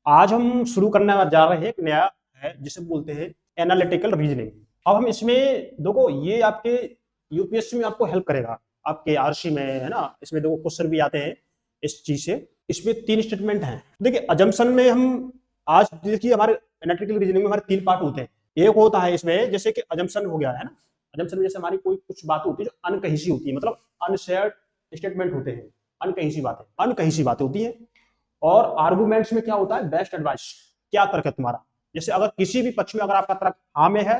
आज हम शुरू करने जा रहे हैं एक नया है जिसे बोलते हैं एनालिटिकल रीजनिंग। अब हम इसमें देखो ये आपके यूपीएससी में आपको हेल्प करेगा, आपके आरसी में है ना, इसमें देखो क्वेश्चन भी आते हैं इस चीज से। इसमें 3 स्टेटमेंट हैं। देखिए अजम्पशन में हम आज देखिए हमारे एनालिटिकल रीजनिंग में हमारे 3 पार्ट होते हैं। एक होता है इसमें जैसे कि अजम्पशन हो गया है ना, अजम्पशन में जैसे हमारी कोई कुछ बात होती है जो अनकही सी होती है, मतलब अनशेयर्ड स्टेटमेंट होते हैं, अनकही सी बातें होती है। और आर्गुमेंट्स में क्या होता है, बेस्ट एडवाइस, क्या तर्क है तुम्हारा। जैसे अगर किसी भी पक्ष में अगर आपका तर्क हाँ में है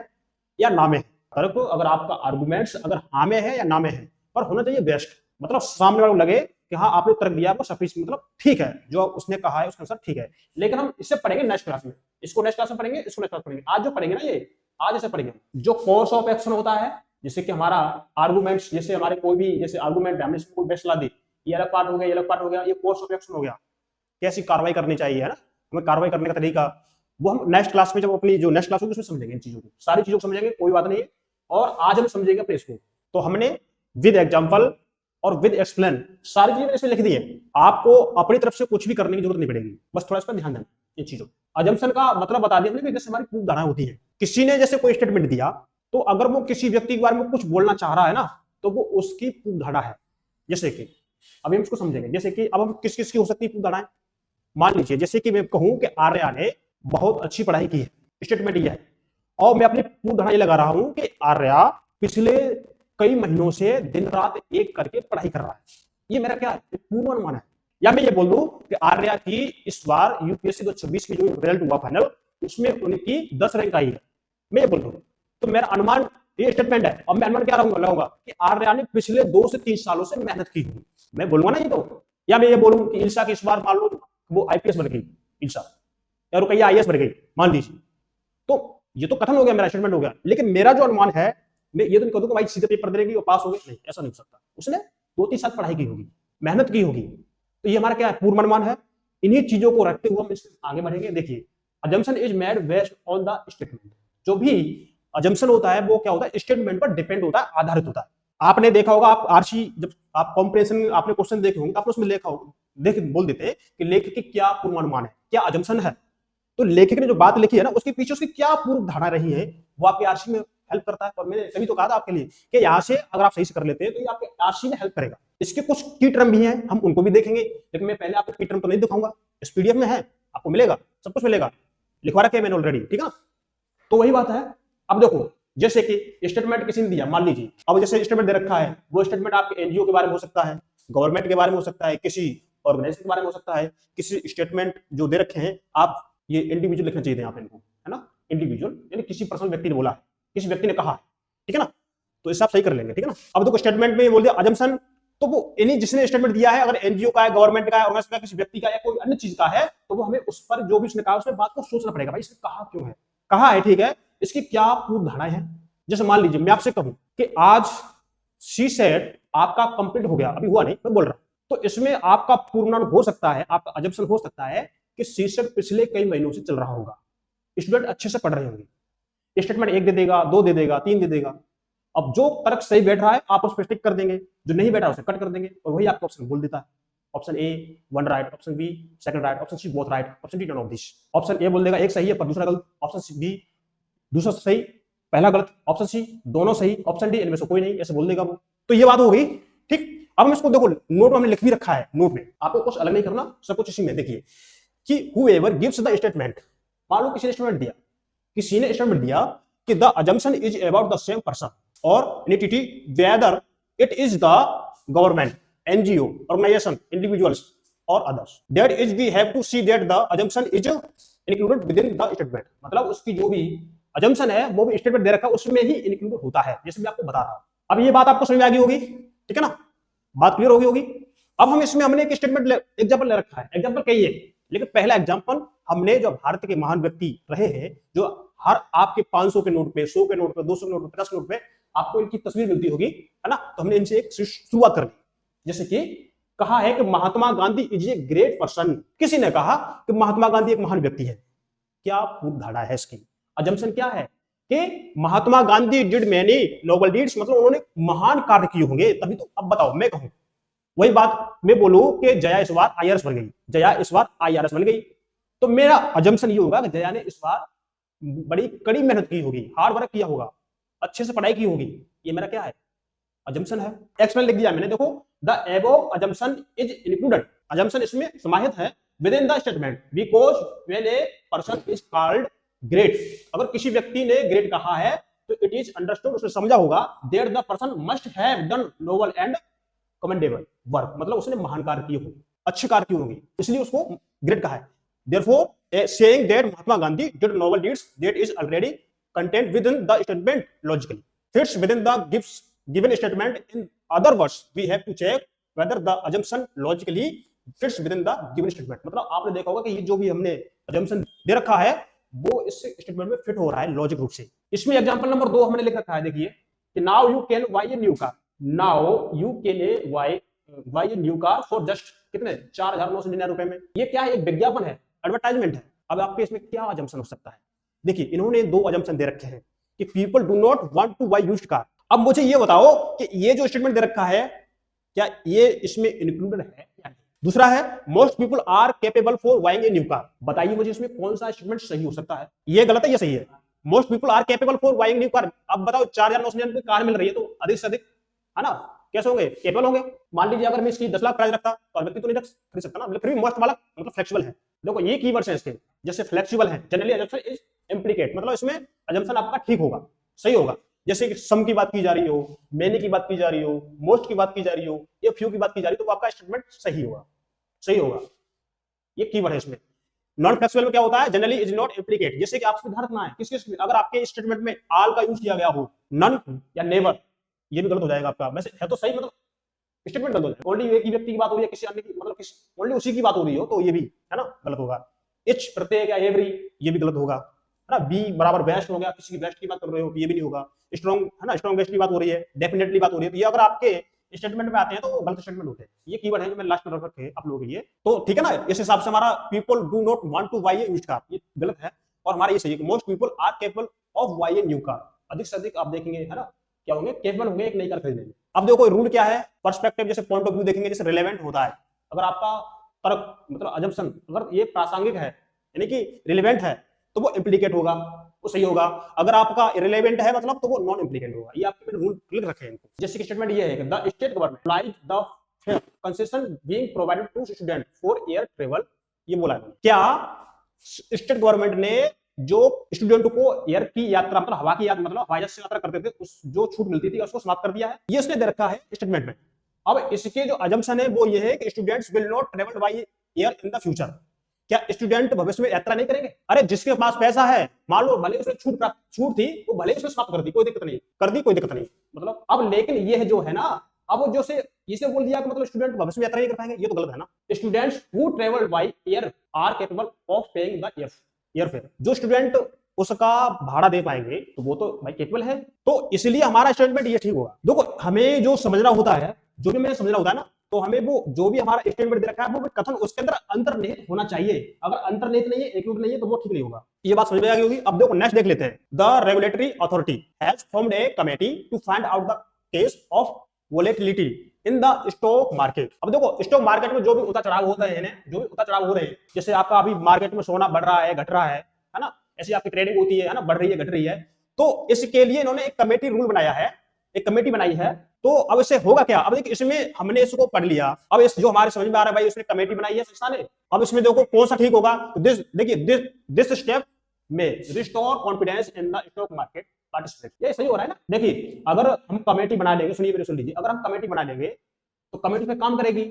या ना में है, तर्क अगर आपका आर्गुमेंट्स अगर हाँ में है या ना में है, पर होना चाहिए बेस्ट, मतलब सामने वाले को लगे कि हाँ आपने तर्क दिया वो सफिशिएंट, मतलब ठीक है जो उसने कहा है उसके अनुसार ठीक है। लेकिन हम इससे पढ़ेंगे नेक्स्ट क्लास में, इसको नेक्स्ट क्लास में पढ़ेंगे, इसको नेक्स्ट क्लास में पढ़ेंगे। आज जो पढ़ेंगे ना ये आज ऐसे पढ़ेंगे जो कोर्स ऑफ एक्शन होता है, जैसे कि हमारा आर्गुमेंट्स, जैसे हमारे कोई भी जैसे आर्गुमेंट है हमने इसको बेस्ट ला दी, ये अलग पार्ट हो गया, ये अलग पार्ट हो गया, ये कोर्स ऑफ एक्शन हो गया, कैसी कार्रवाई करनी चाहिए है ना, हमें कार्रवाई करने का तरीका, वो हम नेक्स्ट क्लास में जब अपनी जो नेक्स्ट क्लास होगी उसमें समझेंगे। इन चीजों को, सारी चीजों को समझेंगे, कोई बात नहीं है। और आज हम समझेंगे अपने इसको, तो हमने विद एग्जांपल और विद एक्सप्लेन सारी चीजें इसमें लिख दी है। आपको अपनी तरफ से कुछ भी करने की जरूरत नहीं पड़ेगी, बस थोड़ा इस पर ध्यान देना इन चीजों। अजम्पशन का मतलब बता दिया हमने, जैसे हमारी पूर्व धारणा होती है, किसी ने जैसे कोई स्टेटमेंट दिया तो अगर वो किसी व्यक्ति के बारे में कुछ बोलना चाह रहा है ना, तो वो उसकी पूर्व धारणा है। जैसे कि अभी हम इसको समझेंगे, जैसे कि अब हम किस किस की हो सकती है पूर्व धारणाएं। मान लीजिए जैसे कि मैं कहूं कि आर्या ने बहुत अच्छी पढ़ाई की है, स्टेटमेंट यह है, और मैं अपनी पूर्व धारणा लगा रहा हूं कि आर्या पिछले कई महीनों से दिन रात एक करके पढ़ाई कर रहा है। ये मेरा क्या है, पूर्व अनुमान है। या मैं ये बोल दूं कि आर्या की इस बार यूपीएससी 2026 की जो रिजल्ट हुआ फाइनल, उसमें उनकी 10 रैंक आई है, मैं ये बोल दूं तो मेरा अनुमान ये स्टेटमेंट है, और मैं अनुमान क्या लगाऊंगा कि आर्या ने पिछले 2 से 3 सालों से मेहनत की होगी, मैं बोलूंगा ना ये तो। या मैं ये बोलूं कि ईर्षा की इस बार मान लो वो आईपीएस बन गई, ईर्षा, या रुकैया आईएएस बन गई, मान लीजिए, तो ये तो कथन हो गया, मेरा स्टेटमेंट हो गया। लेकिन मेरा जो अनुमान है, मैं ये तो नहीं कहूँ कि भाई सीधे पेपर देगी और पास हो गए, नहीं, ऐसा नहीं हो सकता। उसने 2-3 साल पढ़ाई की होगी, मेहनत की होगी, तो ये हमारा क्या है, पूर्व अनुमान है। इन्हीं चीजों को रखते हुए हम आगे बढ़ेंगे। देखिए assumption is made based on the statement. जो भी अजम्पशन होता है वो क्या होता है, स्टेटमेंट पर डिपेंड होता है, आधारित होता है। आपने देखा होगा, आप आरसी जब आप कॉम्प्रिहेंशन आपने क्वेश्चन देखे होंगे, आपने उसमें देखा होगा, देख बोल देते हैं कि लेखक की क्या पूर्वानुमान है, क्या अजम्पशन है। तो लेखक ने जो बात लिखी है ना, उसके पीछे उसकी क्या पूर्व धारणा रही है, वो आपके आरसी में हेल्प करता है। और मैंने तभी तो कहा था आपके लिए कि यहाँ से अगर आप सही से कर लेते हैं तो ये आपके आरसी में हेल्प करेगा। इसके कुछ की टर्म भी हैं, हम उनको भी देखेंगे, लेकिन मैं पहले आपको की टर्म तो नहीं दिखाऊंगा, इस पीडीएफ में है, आपको मिलेगा, सब कुछ मिलेगा, लिखवा रखे मैंने ऑलरेडी, ठीक है ना। तो वही बात है। अब देखो जैसे कि स्टेटमेंट किसी ने दिया, मान लीजिए अब जैसे स्टेटमेंट दे रखा है, वो स्टेटमेंट आपके एनजीओ के बारे में हो सकता है, गवर्नमेंट के बारे में हो सकता है, किसी ऑर्गेनाइजेशन के बारे में हो सकता है। किसी स्टेटमेंट जो दे रखे हैं, आप ये इंडिविजुअल लिखना चाहिए आप इनको, है ना, इंडिविजुअल यानी किसी पर्सनल व्यक्ति ने बोला है, किसी व्यक्ति ने कहा है, ठीक है ना, तो इससे आप सही कर लेंगे, ठीक है ना। अब देखो स्टेटमेंट में बोल दिया अजम्पशन, तो वो यानी जिसने स्टेटमेंट दिया है, अगर एनजीओ का है, गवर्नमेंट का है, ऑर्गेनाइजेशन का, किसी व्यक्ति का या कोई अन्य चीज का है, तो वो हमें उस पर जो भी उसने कहा उसमें बात को सोचना पड़ेगा, भाई इसने कहा क्यों है, कहा है, ठीक है, इसकी क्या पूर्व धारणाएं हैं। जैसे मान लीजिए मैं आपसे कहूं कि आज सी सेट आपका कंप्लीट हो गया, अभी हुआ नहीं, मैं बोल रहा हूं, तो इसमें आपका पूर्वानुमान हो सकता है, आपका अजम्पशन हो सकता है कि सी सेट पिछले कई महीनों से चल रहा होगा, स्टूडेंट अच्छे से पढ़ रहे होंगे, स्टेटमेंट 1 दे देगा, 2 दे देगा, 3 दे देगा। अब जो तर्क सही बैठ रहा है आप उस पर टिक कर देंगे, जो नहीं बैठा उसे कट कर देंगे, और वही आपको ऑप्शन बोल देता है। Option A 1 right, option B 2 right, option C both right, option D none of this. Option A बोल देगा एक सही है पर दूसरा गलत, ऑप्शन बी दूसरा सही पहला गलत, ऑप्शन सी दोनों सही, ऑप्शन डी इनमें से कोई नहीं, ऐसे बोल देगा वो। तो ये बात हो गई, ठीक। अब हम इसको देखो नोट में हमने लिख भी रखा है, नोट में आपको कुछ अलग नहीं करना, सब कुछ इसी में देखिए कि whoever gives the statement, मान लो किसी ने स्टेटमेंट दिया, किसी ने स्टेटमेंट दिया कि the assumption is about the same person और entity, whether it is the government, NGO, organisation, individuals और others, that is we have to see that the assumption is included within the statement. मतलब उसकी जो भी assumption है वो भी statement दे रखा है उसमें ही इंक्लूड होता है, जैसे मैं आपको बता रहा हूं। अब ये बात आपको समझ में आ गई होगी, ठीक है ना, बात क्लियर होगी होगी। अब हम इसमें हमने एक स्टेटमेंट एग्जांपल ले रखा है, एग्जांपल कही है, लेकिन पहला एग्जांपल हमने जो भारत के महान व्यक्ति रहे हैं, जो हर आपके 500 के नोट पे, 100 के नोट पे, 200 के नोट पे, 50 के नोट पे आपको इनकी तस्वीर मिलती होगी, है ना, तो हमने इनसे एक शुरुआत कर ली। जैसे कि कहा है कि Mahatma Gandhi is a great person, किसी ने कहा कि महात्मा गांधी एक महान व्यक्ति है, क्या पूर्व धारणा है इसकी, अजम्पशन क्या है कि Mahatma Gandhi did many noble deeds, मतलब उन्होंने महान कार्य किए होंगे, तभी तो। अब बताओ मैं कहूं वही बात मैं बोलूं कि जया इस बार आईआरएस बन गई, जया इस बार आईआरएस बन गई, तो मेरा अजम्पशन ये होगा कि जया ने इस बार बड़ी कड़ी मेहनत की होगी, हार्ड वर्क किया होगा, अच्छे से पढ़ाई की होगी। ये मेरा क्या है, अजम्पशन है। एक्सप्लेन लिख दिया मैंने, देखो the above assumption is included, assumption इसमें समाहित है with in the statement because when a person is called great, अगर किसी व्यक्ति ने ग्रेट कहा है तो इट इज अंडरस्टूड, उसने समझा होगा that the person must have done noble and commendable work, मतलब उसने महान कार्य किए होंगे, अच्छे कार्य किए होंगे, इसलिए उसको ग्रेट कहा है। Therefore, saying that Mahatma Gandhi did noble deeds that is already contained within the statement logically fits within the given statement. In other words, we have to check whether the assumption logically fits within the given statement. मतलब आपने देखा होगा कि ये जो भी हमने assumption दे रखा है वो इस स्टेटमेंट में फिट हो रहा है लॉजिक रूप से। इसमें एग्जांपल नंबर 2 हमने लिख रखा है, देखिए कि now you can buy a new car, now you can buy a new car for just कितने 4,999 रुपए में। ये क्या है, एक विज्ञापन है, एडवर्टाइजमेंट है। अब आपके इसमें क्या अजम्पशन हो सकता है, देखिए इन्होंने 2 अजम्पशन दे रखे हैं कि people do not want to buy used car. अब मुझे ये बताओ कि ये जो स्टेटमेंट दे रखा है क्या ये इसमें इंक्लूडेड है या नहीं। दूसरा है most people are capable for buying a new car, बताइए मुझे इसमें कौन सा स्टेटमेंट सही हो सकता है, ये गलत है ये सही है। Most people are capable for buying new car, अब बताओ 4,999 कार मिल रही है तो अधिक से अधिक है ना कैसे होंगे, केपेबल होंगे। मान लीजिए अगर मैं इसकी 10 लाख प्राइस रखता तो व्यक्ति तो नहीं खरीद सकता ना, मतलब फिर भी मोस्ट वाला मतलब फ्लेक्सिबल है। देखो ये कीवर्ड्स हैं इसके, जैसे फ्लेक्सिबल है, जनरली अजम्पशन इज इम्प्लीकेट, मतलब इसमें अजम्पशन आपका ठीक होगा, सही होगा। जैसे कि सम की बात की जा रही हो, मेनी की बात की जा रही हो, मोस्ट की बात की जा रही हो, या फ्यू की बात की जा रही हो, तो आपका स्टेटमेंट सही होगा, सही होगा। ये कीवर्ड है इसमें। नॉन फ्लेक्सिबल में क्या होता है, जनरली इज नॉट इम्प्लीकेट, जैसे कि आपसे ध्यान रखना है किसके, अगर आपके स्टेटमेंट में आल का यूज किया गया हो, नन या नेवर, ये भी गलत हो जाएगा आपका। वैसे है तो सही, मतलब स्टेटमेंट गलत हो जाएगा। ओनली एक ही व्यक्ति की बात हो रही है, किसी अन्य की, मतलब किसी ओनली उसी की बात हो रही हो तो ये भी है ना गलत होगा। इच प्रत्येक या एवरी, ये भी गलत होगा, है ना। बी बराबर बेस्ट हो गया, किसी की बेस्ट की बात कर रहे हो तो ये भी नहीं होगा। स्ट्रॉन्ग है ना, स्ट्रॉन्गेस्ट की बात हो रही है, डेफिनेटली बात हो रही है, तो ये अगर आपके स्टेटमेंट में आते हैं तो वो गलत स्टेटमेंट होते हैं। ये कीवर्ड है जो मैं लास्ट में रख रखे आप लोगों के लिए, तो ठीक है ना। इस हिसाब से हमारा people do not want to buy a used car ये गलत है, और हमारा ये सही है कि most people are capable of buy a new car, अधिक से अधिक आप देखेंगे है ना क्या होंगे, कैपेबल होंगे एक नई कार खरीदने में। अब देखो रूल क्या है, पर्सपेक्टिव, जैसे पॉइंट ऑफ व्यू देखेंगे, जैसे रिलेवेंट होता है। अगर आपका तर्क मतलब अजम्पशन अगर ये प्रासंगिक है यानी कि रिलेवेंट है तो वो इम्प्लीकेट होगा, वो सही होगा। अगर आपका इरेलेवेंट है मतलब तो वो नॉन इम्प्लीकेट होगा। ये आपके रूल लिख रखे हैं इनको। जैसे कि स्टेटमेंट ये है कि the state government applies the concession being provided to student for air travel, ये बोला है। क्या स्टेट गवर्नमेंट ने जो स्टूडेंट को एयर की यात्रा मतलब हवा की यात्रा मतलब हवाई जहाज से यात्रा करते थे उस जो छूट मिलती थी उसको समाप्त कर दिया है, ये उसने दे रखा है स्टेटमेंट में। अब इसके जो अजम्पशन है वो ये है कि students will not travel by air in the future, क्या स्टूडेंट भविष्य में यात्रा नहीं करेंगे। अरे जिसके पास पैसा है, मान लो भले उसने छूट थी वो भले उसने समाप्त कर दी, कोई दिक्कत नहीं, कर दी कोई दिक्कत नहीं, मतलब अब लेकिन ये है जो है ना, अब जो से इसे बोल दिया कि मतलब स्टूडेंट भविष्य में यात्रा नहीं कर पाएंगे, ये तो गलत है ना। Students who travel by air are capable of paying the airfare, जो स्टूडेंट उसका भाड़ा दे पाएंगे तो वो तो भाई कैपेबल है, तो इसलिए हमारा स्टेटमेंट ये ठीक होगा। देखो हमें जो समझना होता है, जो भी हमें समझना होता है ना, तो हमें वो जो भी हमारा स्टेटमेंट दे रखा है वो कथन उसके अंदर अंतर्निहित होना चाहिए। अगर अंतर्निहित नहीं है, इंक्लूड नहीं है, तो वो ठीक नहीं होगा। ये बात समझ में आ गई होगी। अब देखो नेक्स्ट देख लेते हैं। The regulatory authority has formed a committee to find out the case of volatility in the stock market. अब देखो स्टॉक मार्केट में जो भी उतार चढ़ाव होता है, जो भी उतार चढ़ाव हो रहे हैं, जैसे आपका अभी मार्केट में सोना बढ़ रहा है, घट रहा है ना, ऐसी आपकी ट्रेडिंग होती है ना, बढ़ रही है घट रही है, तो इसके लिए इन्होंने एक कमेटी रूल बनाया है, एक कमेटी बनाई है। तो अब इससे होगा क्या, अब देखिए इसमें हमने इसको पढ़ लिया, अब इस जो हमारे समझ में आ रहा है भाई उसने कमेटी बनाई है संस्था ने, अब इसमें देखो कौन सा ठीक होगा। दिस देखिए दिस स्टेप में restore confidence in the stock market participate, ये सही हो रहा है ना। देखिए अगर हम कमेटी बना लेंगे, सुनिए मेरे सुन लीजिए, अगर हम कमेटी बना लेंगे तो कमेटी पे काम करेगी,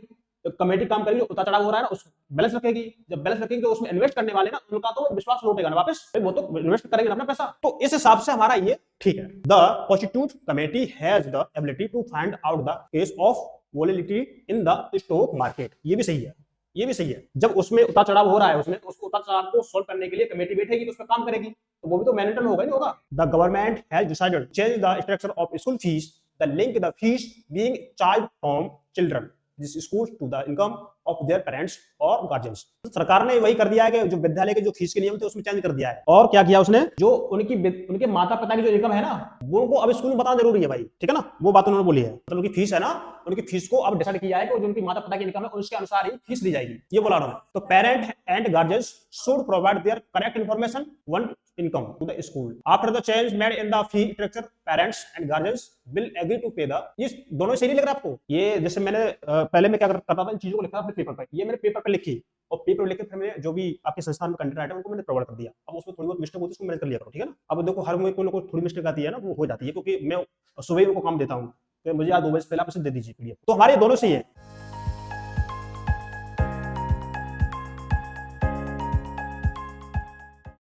तो कमेटी काम करेगी, उतार चढ़ाव हो रहा है ना उस बैलेंस रखेगी, जब बैलेंस रखेगी तो उसमें इन्वेस्ट करने वाले ना उनका तो विश्वास लौटेगा ना वापस, वो तो इन्वेस्ट करेंगे अपना पैसा। तो इस हिसाब से हमारा ये ठीक है। The constitute committee has the ability to find out the case of volatility in the stock market, ये भी सही है, ये भी सही है। जब उसमें उतार चढ़ाव हो रहा है उसमें, तो उसको उतार चढ़ाव को सॉल्व करने के लिए कमेटी बैठेगी तो उसमें काम करेगी, तो वो भी तो मैनेजमेंट में होगा नहीं होगा। The government has decided change the structure of school fees, the link the fees being charged from children this school to the income of their parents और गार्जियंस। तो सरकार ने वही कर दिया है कि जो विद्यालय के जो फीस के नियम थे उसमें चेंज कर दिया है। और क्या किया उसने, जो उनके माता पिता की जो इनकम है ना, वो उनको अब स्कूल में बताना जरूरी है भाई, ठीक है ना, वो बात उन्होंने बोली है। मतलब उनकी फीस है ना, उनकी फीस को अब डिसाइड किया है कि जो उनकी माता पिता की इनकम है उसके अनुसार ही फीस दी जाएगी, ये बोला उन्होंने। तो parent and guardians should provide there correct information one income to the school. After the change made in the fee structure, parents and guardians will agree to pay the, ये दोनों सही नहीं लग रहा आपको? ये जैसे मैंने पहले मैं क्या करता था, इन चीजों को लिखता था अपने पेपर पर, ये मैंने पेपर पर लिखी और पेपर लिख के फिर मैंने जो भी आपके संस्थान में कंटेंट आइटम उनको मैंने प्रोवाइड कर दिया। अब उसमें थोड़ी बहुत मिस्टेक होती है, उसको मैनेज कर लिया करो, ठीक है ना। अब देखो हर कोई को थोड़ी मिस्टेक आती है ना, वो हो जाती है, क्योंकि मैं सुबह ही उनको काम देता हूँ, तो मुझे आज 2 बजे पहले आप इसे दे दीजिए पीडीएफ। तो हमारे दोनों सही है।